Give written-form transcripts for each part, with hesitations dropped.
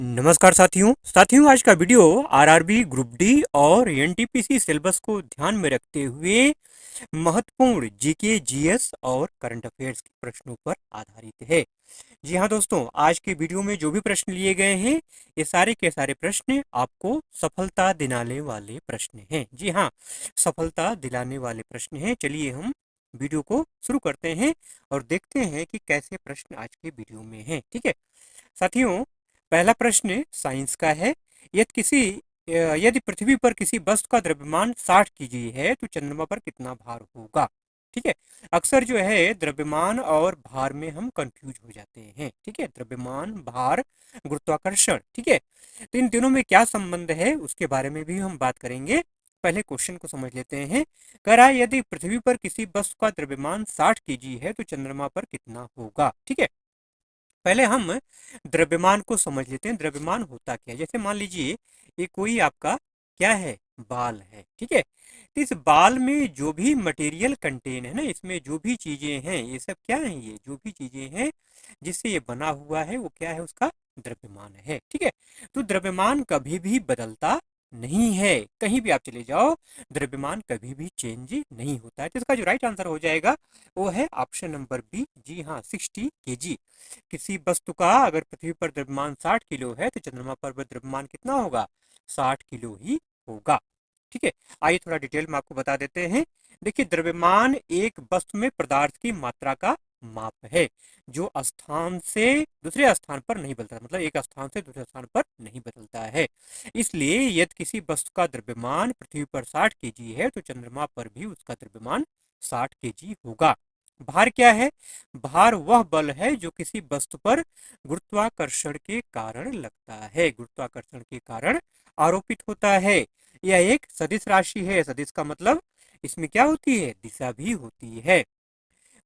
नमस्कार साथियों आज का वीडियो आरआरबी ग्रुप डी और एनटीपीसी सिलेबस को ध्यान में रखते हुए महत्वपूर्ण जीके जीएस और करंट अफेयर्स के प्रश्नों पर आधारित है। जी हाँ दोस्तों, आज के वीडियो में जो भी प्रश्न लिए गए हैं ये सारे के सारे प्रश्न आपको सफलता दिलाने वाले प्रश्न हैं। जी हाँ, सफलता दिलाने वाले प्रश्न हैं। चलिए हम वीडियो को शुरू करते हैं और देखते हैं कि कैसे प्रश्न आज के वीडियो में हैं। ठीक है साथियों, पहला प्रश्न साइंस का है। यदि पृथ्वी पर किसी वस्तु का द्रव्यमान 60 केजी है तो चंद्रमा पर कितना भार होगा। ठीक है, अक्सर जो है द्रव्यमान और भार में हम कंफ्यूज हो जाते हैं। ठीक है, द्रव्यमान, भार, गुरुत्वाकर्षण। ठीक है, तो इन तीनों में क्या संबंध है उसके बारे में भी हम बात करेंगे। पहले क्वेश्चन को समझ लेते हैं। कह रहा है यदि पृथ्वी पर किसी वस्तु का द्रव्यमान 60 केजी है तो चंद्रमा पर कितना होगा। ठीक है, पहले हम द्रव्यमान को समझ लेते हैं। द्रव्यमान होता क्या है? जैसे मान लीजिए ये कोई आपका क्या है, बाल है। ठीक है, तो इस बाल में जो भी मटेरियल कंटेन है ना, इसमें जो भी चीजें हैं ये सब क्या है, ये जो भी चीजें हैं जिससे ये बना हुआ है वो क्या है, उसका द्रव्यमान है। ठीक है, तो द्रव्यमान कभी भी बदलता नहीं है। कहीं भी आप चले जाओ द्रव्यमान कभी भी चेंज नहीं होता है। तो इसका जो राइट आंसर हो जाएगा वो है ऑप्शन नंबर बी। जी हाँ, 60 केजी। किसी वस्तु का अगर पृथ्वी पर द्रव्यमान 60 किलो है तो चंद्रमा पर द्रव्यमान कितना होगा, 60 किलो ही होगा। ठीक है, आइए थोड़ा डिटेल में आपको बता देते हैं। देखिए, द्रव्यमान एक वस्तु में पदार्थ की मात्रा का माप है जो स्थान से दूसरे स्थान पर नहीं बदलता, मतलब एक स्थान से दूसरे स्थान पर नहीं बदलता है। इसलिए यदि किसी वस्तु का द्रव्यमान पृथ्वी पर 60 केजी है तो चंद्रमा पर भी उसका द्रव्यमान 60 केजी होगा। भार क्या है? भार वह बल है जो किसी वस्तु पर गुरुत्वाकर्षण के कारण लगता है, गुरुत्वाकर्षण के कारण आरोपित होता है। यह एक सदिश राशि है। सदिश का मतलब इसमें क्या होती है, दिशा भी होती है।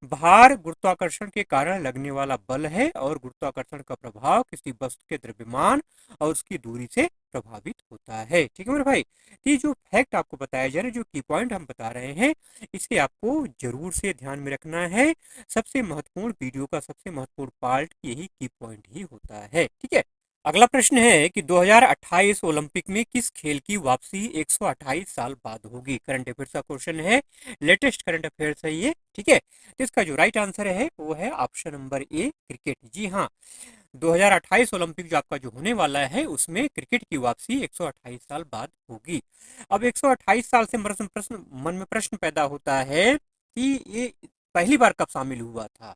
भार गुरुत्वाकर्षण के कारण लगने वाला बल है और गुरुत्वाकर्षण का प्रभाव किसी वस्तु के द्रव्यमान और उसकी दूरी से प्रभावित होता है। ठीक है मेरे भाई, तो ये जो फैक्ट आपको बताया जा रहा है, जो की पॉइंट हम बता रहे हैं, इसे आपको जरूर से ध्यान में रखना है। सबसे महत्वपूर्ण वीडियो का सबसे महत्वपूर्ण पार्ट यही की पॉइंट ही होता है। ठीक है, अगला प्रश्न है कि 2028 ओलंपिक में किस खेल की वापसी 128 साल बाद होगी। करंट अफेयर्स का क्वेश्चन है, लेटेस्ट करंट अफेयर्स है ये। ठीक है, तो इसका जो राइट आंसर है वो है ऑप्शन नंबर ए, क्रिकेट। जी हाँ, 2028 ओलंपिक जो आपका जो होने वाला है उसमें क्रिकेट की वापसी 128 साल बाद होगी। अब 128 साल से मन में प्रश्न पैदा होता है कि ये पहली बार कब शामिल हुआ था।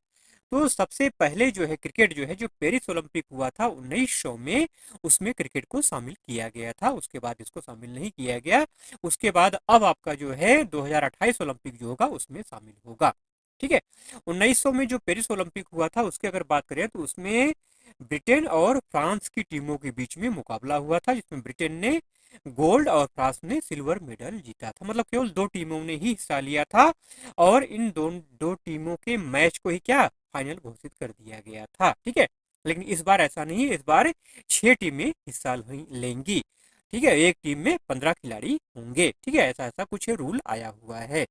तो सबसे पहले जो है क्रिकेट जो है, जो पेरिस ओलंपिक हुआ था 1900 में, उसमें क्रिकेट को शामिल किया गया था। उसके बाद इसको शामिल नहीं किया गया। उसके बाद अब आपका जो है 2028 ओलंपिक जो होगा उसमें शामिल होगा। ठीक है, 1900 में जो पेरिस ओलंपिक हुआ था उसकी अगर बात करें तो उसमें ब्रिटेन और फ्रांस की टीमों के बीच में मुकाबला हुआ था, जिसमें ब्रिटेन ने गोल्ड और फ्रांस ने सिल्वर मेडल जीता था। मतलब केवल दो टीमों ने ही हिस्सा लिया था और इन दो टीमों के मैच को ही क्या, फाइनल घोषित कर दिया गया था। ठीक है, लेकिन इस बार ऐसा नहीं है। इस बार 6 टीमें हिस्सा लेंगी। ठीक है, एक टीम में 15 खिलाड़ी होंगे। ठीक है, ऐसा ऐसा कुछ रूल आया हुआ है।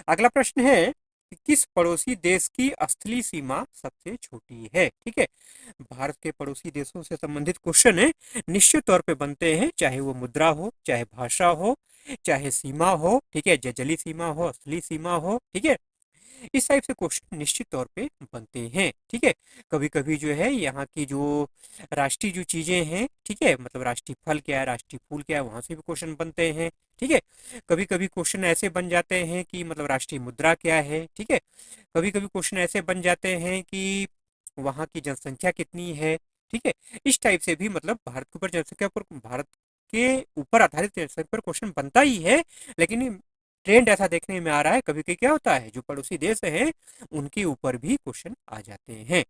अगला प्रश्न है कि किस पड़ोसी देश की स्थलीय सीमा सबसे छोटी है। ठीक है, भारत के पड़ोसी देशों से संबंधित क्वेश्चन है, निश्चित तौर पे बनते हैं, चाहे वो मुद्रा हो, चाहे भाषा हो, चाहे सीमा हो। ठीक है, जलीय सीमा हो, स्थलीय सीमा हो। ठीक है, इस टाइप से क्वेश्चन निश्चित तौर पे बनते हैं। ठीक है, कभी कभी जो है यहाँ की जो राष्ट्रीय जो चीजें हैं, ठीक है, मतलब राष्ट्रीय फल क्या है, राष्ट्रीय फूल क्या है, वहां से भी क्वेश्चन बनते हैं। ठीक है, कभी कभी क्वेश्चन ऐसे बन जाते हैं कि मतलब राष्ट्रीय मुद्रा क्या है। ठीक है, कभी कभी क्वेश्चन ऐसे बन जाते हैं कि वहाँ की जनसंख्या कितनी है। ठीक है, इस टाइप से भी मतलब भारत के ऊपर जनसंख्या पर, भारत के ऊपर आधारित जनसंख्या पर क्वेश्चन बनता ही है। लेकिन ट्रेंड ऐसा देखने में आ रहा है, कभी कभी क्या होता है जो पड़ोसी देश हैं उनके ऊपर भी क्वेश्चन आ जाते हैं।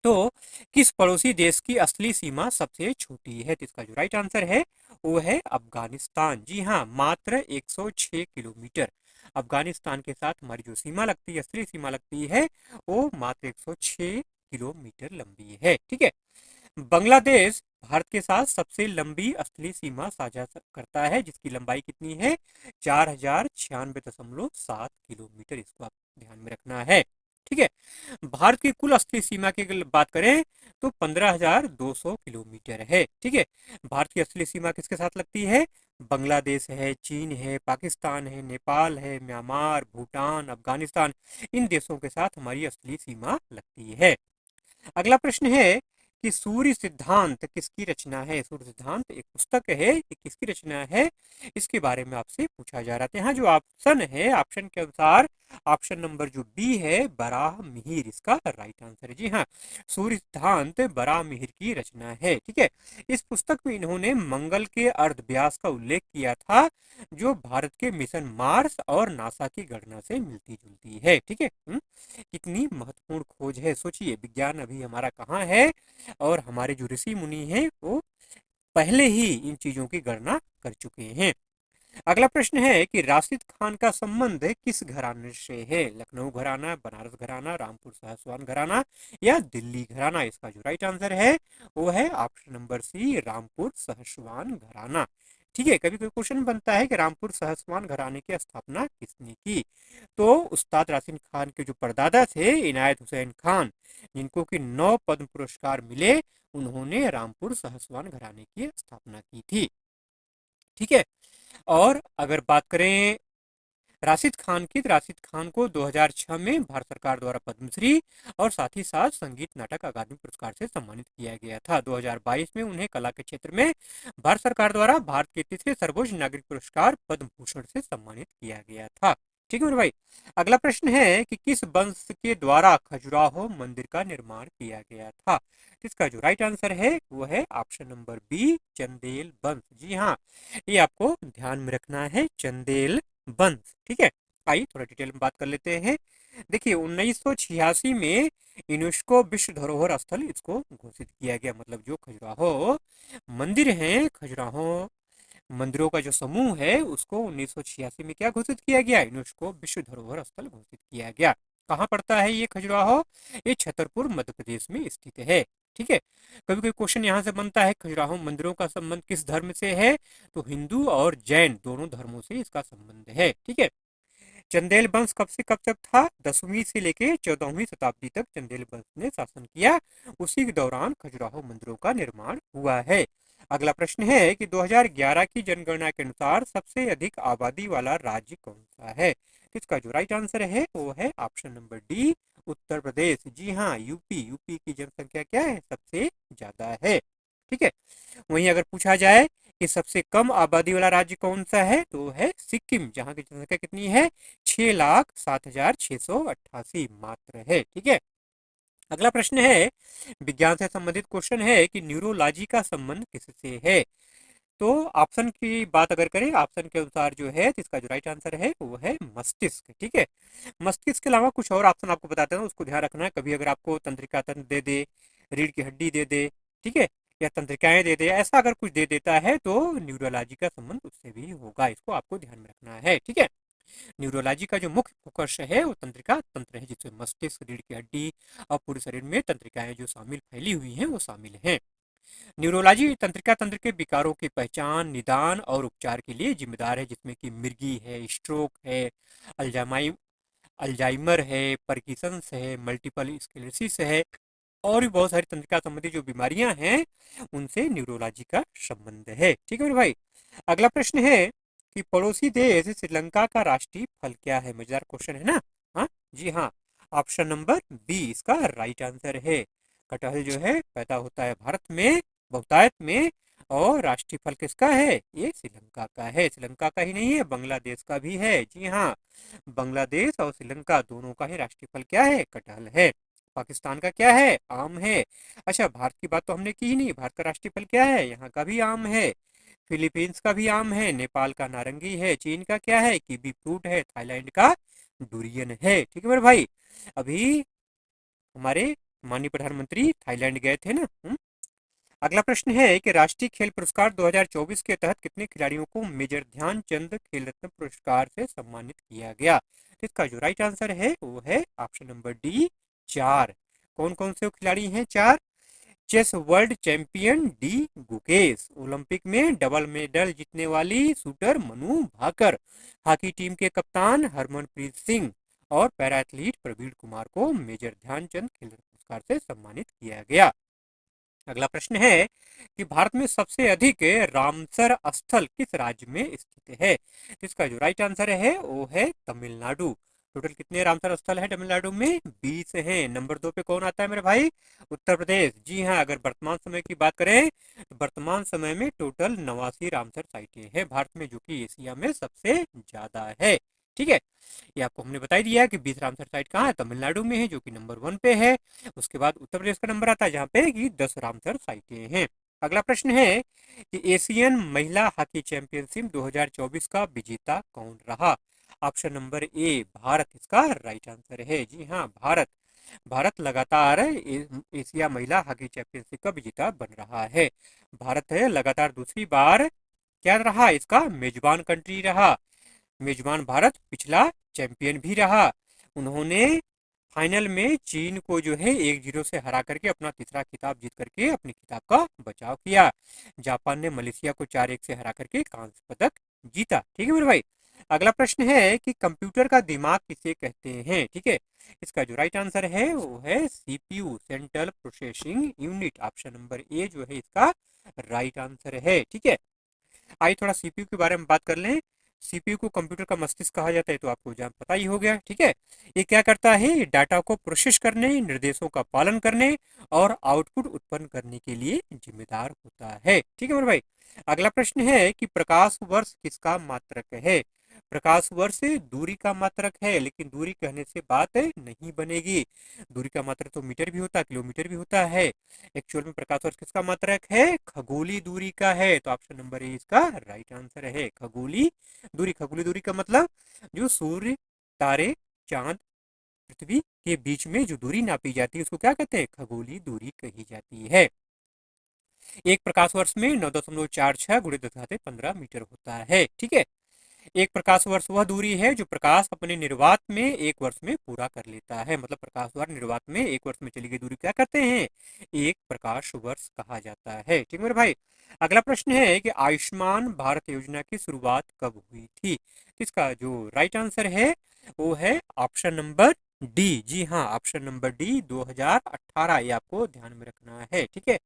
तो किस पड़ोसी देश की असली सीमा सबसे छोटी है? तो इसका जो राइट आंसर है वो है अफगानिस्तान। जी हाँ, मात्र 106 किलोमीटर। अफगानिस्तान के साथ हमारी जो सीमा लगती है, असली सीमा लगती है, वो मात्र 106 किलोमीटर लंबी है। ठीक है, बांग्लादेश भारत के साथ सबसे लंबी स्थलीय सीमा साझा करता है, जिसकी लंबाई कितनी है, 4096.7 किलोमीटर। इसको आप ध्यान में रखना है। ठीक है। भारत की कुल स्थलीय सीमा की अगर बात करें तो 15,200 किलोमीटर है। ठीक है। भारत की स्थलीय सीमा किसके साथ लगती है? बांग्लादेश है, चीन है, पाकिस्तान है, नेपाल है, म्यांमार, भूटान, अफगानिस्तान, इन देशों के साथ हमारी स्थलीय सीमा लगती है। अगला प्रश्न है कि सूर्य सिद्धांत किसकी रचना है? सूर्य सिद्धांत एक पुस्तक है, ये किसकी रचना है, इसके बारे में आपसे पूछा जा रहा था। यहाँ जो ऑप्शन है, ऑप्शन के अनुसार ऑप्शन नंबर जो बी है, बराह मिहिर, इसका राइट आंसर है। जी हाँ, सूर्य सिद्धांत बराह मिहिर की रचना है। ठीक है। इस पुस्तक में इन्होंने मंगल के अर्धव्यास का उल्लेख किया था, जो भारत के मिशन मार्स और नासा की गणना से मिलती जुलती है। ठीक है। कितनी महत्वपूर्ण खोज है, सोचिए, विज्ञान अभी हमारा कहाँ है और हमारे जो ऋषि मुनि हैं वो पहले ही इन चीजों की गणना कर चुके हैं। अगला प्रश्न है कि राशिद खान का संबंध किस घराने से है? लखनऊ घराना, बनारस घराना, रामपुर साहसवान घराना या दिल्ली घराना? इसका जो राइट आंसर है वो है ऑप्शन नंबर सी, रामपुर साहसवान घराना। ठीक है। कभी कोई क्वेश्चन बनता है कि रामपुर साहसवान घराने की स्थापना किसने की, तो उस्ताद राशिद खान के जो परदादा थे इनायत हुसैन खान, जिनको कि 9 पद्म पुरस्कार मिले, उन्होंने रामपुर साहसवान घराने की स्थापना की थी। ठीक है। और अगर बात करें राशिद खान की, तो राशिद खान को 2006 में भारत सरकार द्वारा पद्मश्री और साथ ही साथ संगीत नाटक अकादमी पुरस्कार से सम्मानित किया गया था। 2022 में उन्हें कला के क्षेत्र में भारत सरकार द्वारा भारत के तीसरे सर्वोच्च नागरिक पुरस्कार पद्म भूषण से सम्मानित किया गया था। ठीक है मेरे भाई। अगला प्रश्न है कि किस वंश के द्वारा खजुराहो मंदिर का निर्माण किया गया था? इसका जो राइट आंसर है वो है ऑप्शन नंबर बी, चंदेल वंश। जी हाँ, ये आपको ध्यान में रखना है, चंदेल वंश। ठीक है। आइए थोड़ा डिटेल में बात कर लेते हैं। देखिए 1986 में यूनेस्को विश्व धरोहर स्थल इसको घोषित किया गया। मतलब जो खजुराहो मंदिर हैं, खजुराहो मंदिरों का जो समूह है उसको 1986 में क्या घोषित किया गया? यूनेस्को विश्व धरोहर स्थल घोषित किया गया। कहाँ पड़ता है ये खजुराहो? ये छतरपुर मध्य प्रदेश में स्थित है। ठीक है। कभी कोई क्वेश्चन यहाँ से बनता है, खजुराहो मंदिरों का संबंध किस धर्म से है, तो हिंदू और जैन दोनों धर्मों से इसका संबंध है। ठीक है। चंदेल वंश कब से कब तक था? 10वीं से लेकर 14वीं शताब्दी तक चंदेल वंश ने शासन किया, उसी के दौरान खजुराहो मंदिरों का निर्माण हुआ है। अगला प्रश्न है कि 2011 की जनगणना के अनुसार सबसे अधिक आबादी वाला राज्य कौन सा है? इसका जो राइट आंसर है वो है option number D, Uttar Pradesh. जी हाँ, यूपी की जनसंख्या क्या है? सबसे ज्यादा है। ठीक है। वहीं अगर पूछा जाए कि सबसे कम आबादी वाला राज्य कौन सा है, तो है सिक्किम, जहां की जनसंख्या कितनी है? 6,07,688 मात्र है। ठीक है। अगला प्रश्न है, विज्ञान से संबंधित क्वेश्चन है कि न्यूरोलॉजी का संबंध किससे है? तो ऑप्शन की बात अगर करें, ऑप्शन के अनुसार जो है, तो इसका जो राइट आंसर है वो है मस्तिष्क। ठीक है। मस्तिष्क के अलावा कुछ और ऑप्शन आपको बताते हैं, उसको ध्यान रखना है। कभी अगर आपको तंत्रिका तंत्र दे दे, रीढ़ की हड्डी दे दे, ठीक है, या तंत्रिकाएं दे दे, ऐसा अगर कुछ दे देता है तो न्यूरोलॉजी का संबंध उससे भी होगा, इसको आपको ध्यान में रखना है। ठीक है। न्यूरोलॉजी का जो मुख्य फोकस है वो तंत्रिका तंत्र है, जिसमें मस्तिष्क, रीढ़ की हड्डी और पूरे शरीर में तंत्रिकाएं जो शामिल फैली हुई हैं वो शामिल हैं। न्यूरोलॉजी तंत्रिका तंत्र के विकारों की पहचान, निदान और उपचार के लिए जिम्मेदार है, जिसमें कि मिर्गी है, स्ट्रोक है, अल्जामाई अल्जाइमर है, पार्किंसंस है, मल्टीपल स्क्लेरोसिस है, और भी बहुत सारी तंत्रिका संबंधी जो बीमारियां हैं उनसे न्यूरोलॉजी का संबंध है। ठीक है मेरे भाई। अगला प्रश्न है कि पड़ोसी देश श्रीलंका का राष्ट्रीय फल क्या है? मजेदार क्वेश्चन है ना। हाँ जी हाँ, ऑप्शन नंबर बी इसका राइट आंसर है। कटहल जो है पैदा होता है भारत में बहुतायत में, और राष्ट्रीय फल किसका है? ये श्रीलंका का है। श्रीलंका का ही नहीं है, बांग्लादेश का भी है। जी हाँ, बांग्लादेश और श्रीलंका दोनों का ही राष्ट्रीय फल क्या है? कटहल है। पाकिस्तान का क्या है? आम है। अच्छा, भारत की बात तो हमने की ही नहीं, भारत का राष्ट्रीय फल क्या है? यहाँ का भी आम है, फिलीपींस का भी आम है, नेपाल का नारंगी है, चीन का क्या है? कीवी फ्रूट है, थाईलैंड का डुरियन है। ठीक है मेरे भाई। अभी हमारे माननीय प्रधानमंत्री थाईलैंड गए थे ना। अगला प्रश्न है कि राष्ट्रीय खेल पुरस्कार 2024 के तहत कितने खिलाड़ियों को मेजर ध्यानचंद खेल रत्न पुरस्कार से सम्मानित किया गया? इसका जो राइट आंसर है वो है ऑप्शन नंबर डी, 4। कौन कौन से खिलाड़ी हैं? 4। Chess world champion D Gukesh, Olympic में डबल मेडल जीतने वाली shooter Manu Bhaker, hockey team के कप्तान हरमनप्रीत सिंह, और पैरा एथलीट प्रवीण कुमार को मेजर ध्यानचंद खेल रत्न पुरस्कार से सम्मानित किया गया। अगला प्रश्न है कि भारत में सबसे अधिक रामसर स्थल किस राज्य में स्थित है? तो इसका जो राइट आंसर है वो है तमिलनाडु। टोटल कितने रामसर स्थल है तमिलनाडु में? 20 हैं। नंबर 2 पे कौन आता है मेरे भाई? उत्तर प्रदेश। जी हाँ, अगर वर्तमान समय की बात करें तो वर्तमान समय में टोटल 89 रामसर साइटें हैं भारत में, जो कि एशिया में सबसे ज्यादा है। ठीक है, ये आपको हमने बता दिया कि 20 रामसर साइट कहाँ है? तमिलनाडु में है, जो कि नंबर 1 पे है। उसके बाद उत्तर प्रदेश का नंबर आता है जहाँ पे कि 10 रामसर साइटें हैं। अगला प्रश्न है कि एशियन महिला हॉकी चैंपियनशिप 2024 का विजेता कौन रहा? ऑप्शन नंबर ए भारत इसका राइट आंसर है। जी हाँ, भारत। भारत लगातार एशिया महिला हॉकी चैंपियनशिप का विजेता बन रहा है। भारत है लगातार दूसरी बार क्या रहा? इसका मेजबान कंट्री रहा। मेजबान भारत पिछला चैंपियन भी रहा। उन्होंने फाइनल में चीन को जो है 1-0 से हरा करके अपना तीसरा खिताब जीत करके अपने खिताब का बचाव किया। जापान ने मलेशिया को 4-1 से हरा करके कांस्य पदक जीता। ठीक है मेरे भाई। अगला प्रश्न है कि कंप्यूटर का दिमाग किसे कहते हैं? ठीक है, इसका जो राइट आंसर है वो है CPU, central processing unit. Option number A जो है इसका राइट आंसर है। ठीक है, आइए थोड़ा सीपीयू के बारे में बात कर लें। सीपीयू को कंप्यूटर का मस्तिष्क कहा जाता है, तो आपको जान पता ही हो गया। ठीक है, ये क्या करता है? ये डाटा को प्रोसेस करने, निर्देशों का पालन करने और आउटपुट उत्पन्न करने के लिए जिम्मेदार होता है। ठीक है मेरे भाई। अगला प्रश्न है कि प्रकाश वर्ष किसका मात्रक है? प्रकाश वर्ष दूरी का मात्रक है, लेकिन दूरी कहने से बात नहीं बनेगी। दूरी का मात्रक तो मीटर भी होता है, किलोमीटर भी होता है। एक्चुअल में प्रकाश वर्ष किसका मात्रक है? खगोलीय दूरी का है। तो ऑप्शन नंबर ए इसका राइट आंसर है, खगोलीय दूरी। खगोलीय दूरी का मतलब जो सूर्य, तारे, चांद, पृथ्वी के बीच में जो दूरी नापी जाती है उसको क्या कहते हैं? खगोलीय दूरी कही जाती है। एक प्रकाश वर्ष में 9.46 गुणे 10⁻15 मीटर होता है। ठीक है, एक प्रकाश वर्ष वह दूरी है जो प्रकाश अपने निर्वात में एक वर्ष में पूरा कर लेता है। मतलब प्रकाश द्वारा निर्वात में एक वर्ष में चली गई दूरी क्या कहते हैं? एक प्रकाश वर्ष कहा जाता है। ठीक मेरे भाई। अगला प्रश्न है कि आयुष्मान भारत योजना की शुरुआत कब हुई थी? इसका जो राइट आंसर है वो है ऑप्शन नंबर डी। जी हाँ, ऑप्शन नंबर डी 2018। ये आपको ध्यान में रखना है। ठीक है,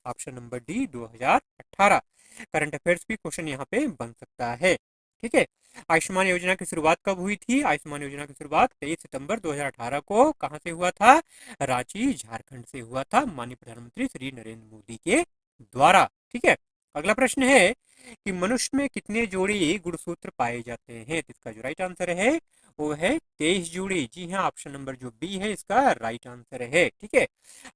option number D 2018। Current affairs भी क्वेश्चन यहाँ पे बन सकता है। ठीक है, आयुष्मान योजना की शुरुआत कब हुई थी? आयुष्मान योजना की शुरुआत 23 सितंबर 2018 को कहां से हुआ था? रांची, झारखंड से हुआ था, माननीय प्रधानमंत्री श्री नरेंद्र मोदी के द्वारा। ठीक है, अगला प्रश्न है कि मनुष्य में कितने जोड़ी गुणसूत्र पाए जाते हैं? तो इसका जो राइट आंसर है वो है 23 जोड़ी। जी हाँ, ऑप्शन नंबर जो बी है इसका राइट आंसर है। ठीक है,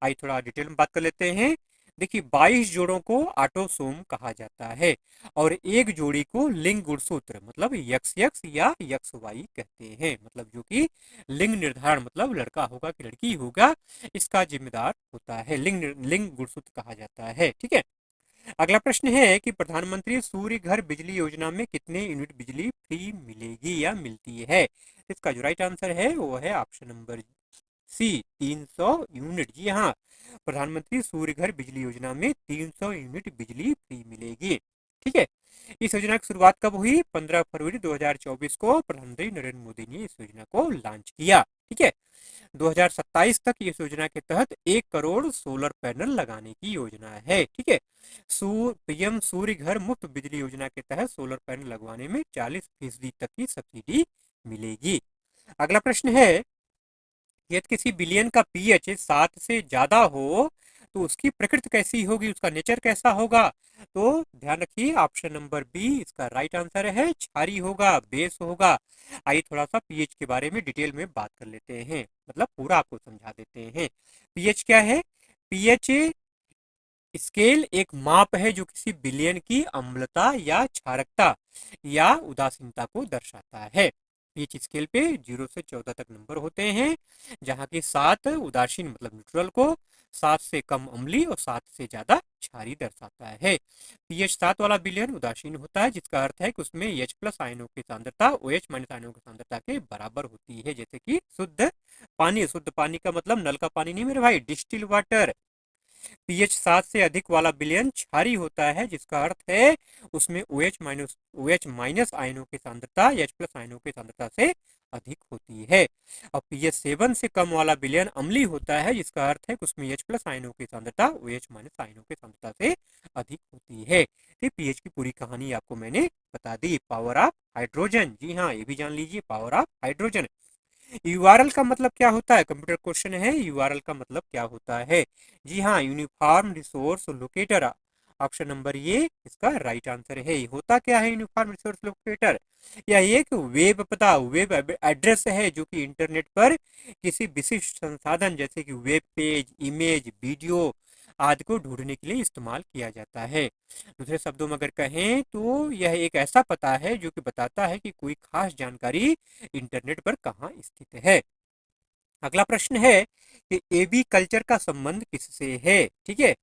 आइए थोड़ा डिटेल में बात कर लेते हैं। देखिए, 22 जोड़ों को ऑटोसोम कहा जाता है और एक जोड़ी को लिंग गुणसूत्र मतलब यक्स यक्स या यक्स वाई कहते हैं। मतलब जो कि लिंग निर्धारण मतलब लड़का होगा कि लड़की होगा इसका जिम्मेदार होता है, लिंग गुणसूत्र कहा जाता है। ठीक है, अगला प्रश्न है कि प्रधानमंत्री सूर्य घर बिजली योजना में कितने यूनिट बिजली फ्री मिलेगी या मिलती है? इसका जो राइट आंसर है वो है ऑप्शन नंबर सी 300 यूनिट। जी हाँ, प्रधानमंत्री सूर्य घर बिजली योजना में 300 यूनिट बिजली फ्री मिलेगी। ठीक है, इस योजना की शुरुआत कब हुई? 15 फरवरी 2024 को प्रधानमंत्री नरेंद्र मोदी ने इस योजना को लॉन्च किया। ठीक है, 2027 तक इस योजना के तहत 1 करोड़ सोलर पैनल लगाने की योजना है। ठीक है, पीएम सूर्य घर मुफ्त बिजली योजना के तहत सोलर पैनल लगवाने में 40% तक की सब्सिडी मिलेगी। अगला प्रश्न है, यदि किसी बिलियन का पीएच 7 से ज्यादा हो तो उसकी प्रकृति कैसी होगी, उसका नेचर कैसा होगा? तो ध्यान रखिए, ऑप्शन नंबर बी इसका राइट आंसर है, क्षारी होगा, बेस होगा। आइए थोड़ा सा पीएच के बारे में डिटेल में बात कर लेते हैं, मतलब पूरा आपको समझा देते हैं। पीएच क्या है? पीएच स्केल एक माप है जो किसी विलयन की अम्लता या क्षारकता या उदासीनता को दर्शाता है। पीएच स्केल पे 0 से 14 तक नंबर होते हैं, जहाँ की 7 उदासीन मतलब न्यूट्रल को, 7 से कम अम्लीय और 7 से ज्यादा क्षारी दर्शाता है। पीएच 7 वाला विलयन उदासीन होता है, जिसका अर्थ है कि उसमें H+ आयनों की सांद्रता OH- आयनों की सांद्रता के बराबर होती है। जैसे कि शुद्ध पानी, शुद्ध पानी का मतलब नल का पानी नहीं मेरे भाई, डिस्टिल वाटर। पीएच 7 से अधिक वाला विलयन क्षारीय होता है, जिसका अर्थ है उसमें OH माइनस आयनों की सांद्रता H प्लस आयनों की सांद्रता से अधिक होती है। और पीएच 7 से कम वाला विलयन अम्लीय होता है, जिसका अर्थ है कि उसमें H प्लस आयनों की सांद्रता OH माइनस आयनों की सांद्रता से अधिक होती है। तो पीएच की पूरी कहानी आपको मैंने बता दी। पावर ऑफ हाइड्रोजन, जी हाँ, ये भी जान लीजिए, पावर ऑफ हाइड्रोजन। यूआरएल का मतलब क्या होता है? कंप्यूटर क्वेश्चन है, यूआरएल का मतलब क्या होता है? जी हाँ, uniform resource locator. Option number ये इसका राइट आंसर है। होता क्या है यूनिफॉर्म रिसोर्स लोकेटर? यह एक वेब पता, वेब एड्रेस है जो कि इंटरनेट पर किसी विशिष्ट संसाधन जैसे कि वेब पेज, इमेज, वीडियो आदि को ढूंढने के लिए इस्तेमाल किया जाता है। दूसरे शब्दों में अगर कहें तो यह एक ऐसा पता है जो कि बताता है कि कोई खास जानकारी इंटरनेट पर कहाँ स्थित है। अगला प्रश्न है कि एबी कल्चर का संबंध किससे है? ठीक है,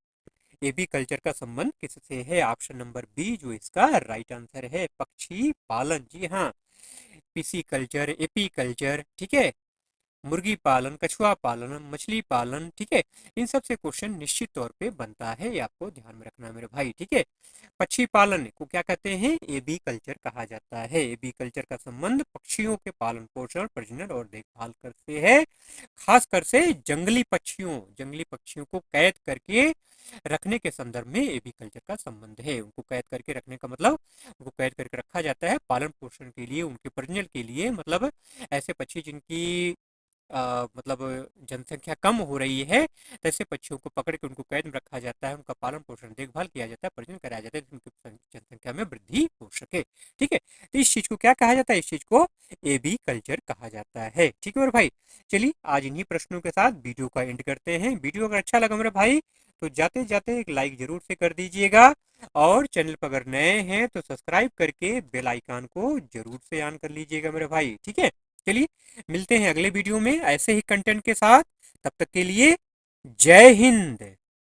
एबी कल्चर का संबंध किससे है? ऑप्शन नंबर बी जो इसका राइट आंसर है, पक्षी पालन। जी हाँ, पीसी कल्चर, एपी कल्चर, ठीक है, मुर्गी पालन, कछुआ पालन, मछली पालन, ठीक है, इन सब से क्वेश्चन निश्चित तौर पे बनता है, ये आपको ध्यान में रखना है मेरे भाई। ठीक है, पक्षी पालन को क्या कहते हैं? एबी कल्चर कहा जाता है। एबी कल्चर का संबंध पक्षियों के पालन पोषण, प्रजनन और देखभाल कर से है। खासकर से जंगली पक्षियों को कैद करके रखने के संदर्भ में एबी कल्चर का संबंध है। उनको कैद करके रखने का मतलब उनको कैद करके रखा जाता है पालन पोषण के लिए, उनके प्रजनन के लिए, मतलब ऐसे पक्षी जिनकी मतलब जनसंख्या कम हो रही है, तो ऐसे पक्षियों को पकड़ के उनको कैद में रखा जाता है, उनका पालन पोषण देखभाल किया जाता है, प्रजनन कराया जाता है, उनकी जनसंख्या में वृद्धि हो सके। ठीक है, तो इस चीज को क्या कहा जाता है? इस चीज को एबी कल्चर कहा जाता है। ठीक है मेरे भाई, चलिए आज इन्हीं प्रश्नों के साथ वीडियो का एंड करते हैं। वीडियो अगर अच्छा लगा मेरे भाई तो जाते जाते एक लाइक जरूर से कर दीजिएगा, और चैनल पर अगर नए हैं तो सब्सक्राइब करके बेल आइकन को जरूर से ऑन कर लीजिएगा मेरे भाई। ठीक है, चलिए मिलते हैं अगले वीडियो में ऐसे ही कंटेंट के साथ। तब तक के लिए जय हिंद।